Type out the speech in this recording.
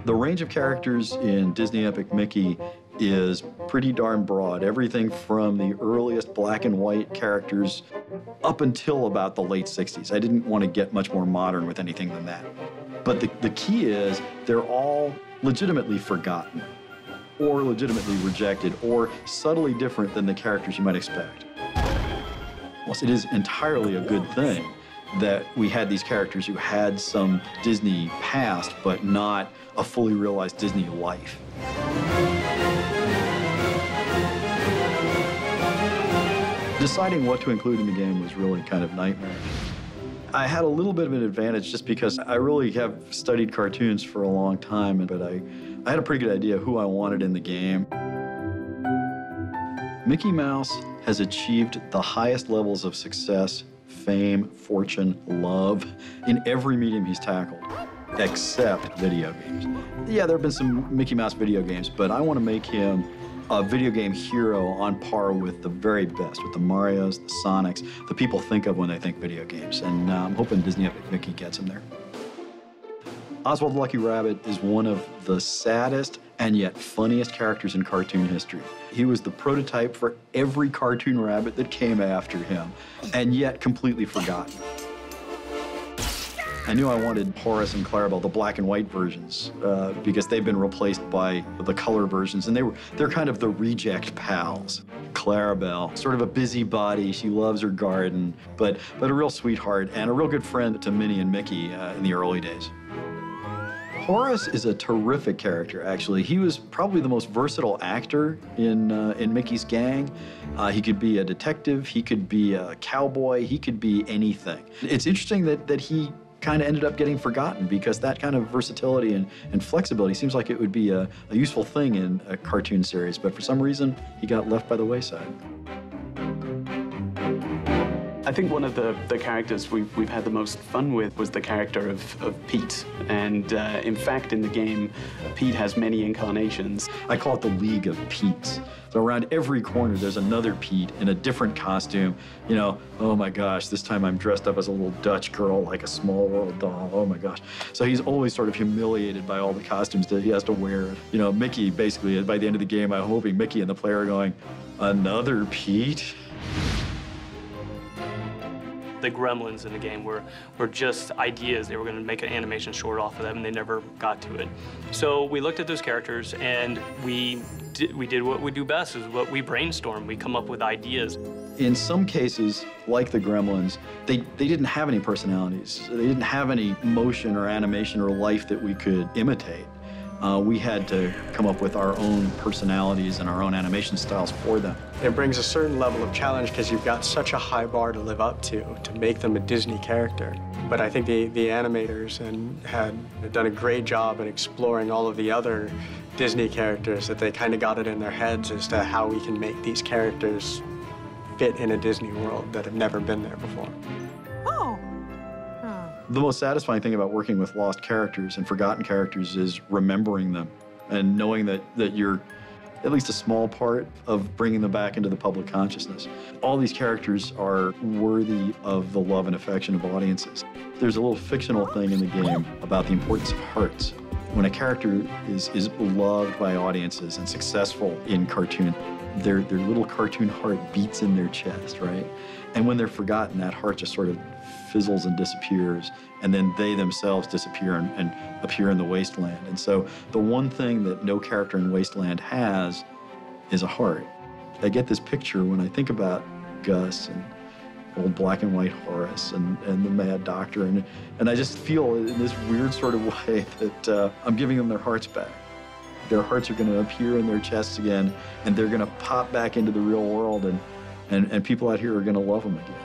The range of characters in Disney Epic Mickey is pretty darn broad. Everything from the earliest black and white characters up until about the late 60s. I didn't want to get much more modern with anything than that. But the key is they're all legitimately forgotten, or legitimately rejected, or subtly different than the characters you might expect. Well, it is entirely a good thing that we had these characters who had some Disney past, but not a fully realized Disney life. Deciding what to include in the game was really kind of nightmarish. I had a little bit of an advantage just because I really have studied cartoons for a long time, but I had a pretty good idea who I wanted in the game. Mickey Mouse has achieved the highest levels of success, fame, fortune, love in every medium he's tackled, except video games. Yeah, there have been some Mickey Mouse video games, but I want to make him a video game hero on par with the very best, with the Marios, the Sonics, the people think of when they think video games. And I'm hoping Disney Epic Mickey gets him there. Oswald the Lucky Rabbit is one of the saddest and yet funniest characters in cartoon history. He was the prototype for every cartoon rabbit that came after him, and yet completely forgotten. I knew I wanted Horace and Clarabelle, the black and white versions, because they've been replaced by the color versions, and they're kind of the reject pals. Clarabelle, sort of a busybody, she loves her garden, but a real sweetheart and a real good friend to Minnie and Mickey in the early days. Horace is a terrific character, actually. He was probably the most versatile actor in Mickey's gang. He could be a detective, he could be a cowboy, he could be anything. It's interesting that he kind of ended up getting forgotten because that kind of versatility and flexibility seems like it would be a useful thing in a cartoon series, but for some reason, he got left by the wayside. I think one of the characters we've had the most fun with was the character of Pete. And in fact, in the game, Pete has many incarnations. I call it the League of Petes. So around every corner, there's another Pete in a different costume. You know, oh my gosh, this time I'm dressed up as a little Dutch girl, like a Small World doll, oh my gosh. So he's always sort of humiliated by all the costumes that he has to wear. You know, Mickey, basically, by the end of the game, I'm hoping Mickey and the player are going, another Pete? The gremlins in the game were just ideas. They were going to make an animation short off of them, and they never got to it. So we looked at those characters, and we did what we do best, is what we brainstorm. We come up with ideas. In some cases, like the gremlins, they didn't have any personalities. They didn't have any motion or animation or life that we could imitate. We had to come up with our own personalities and our own animation styles for them. It brings a certain level of challenge because you've got such a high bar to live up to make them a Disney character. But I think the animators had done a great job in exploring all of the other Disney characters, that they kind of got it in their heads as to how we can make these characters fit in a Disney world that have never been there before. The most satisfying thing about working with lost characters and forgotten characters is remembering them and knowing that you're at least a small part of bringing them back into the public consciousness. All these characters are worthy of the love and affection of audiences. There's a little fictional thing in the game about the importance of hearts. When a character is loved by audiences and successful in cartoon, their little cartoon heart beats in their chest, right? And when they're forgotten, that heart just sort of fizzles and disappears, and then they themselves disappear and appear in the wasteland. And so the one thing that no character in Wasteland has is a heart. I get this picture when I think about Gus and old black and white Horace and the Mad Doctor, and I just feel in this weird sort of way that I'm giving them their hearts back. Their hearts are going to appear in their chests again, and they're going to pop back into the real world, and people out here are going to love them again.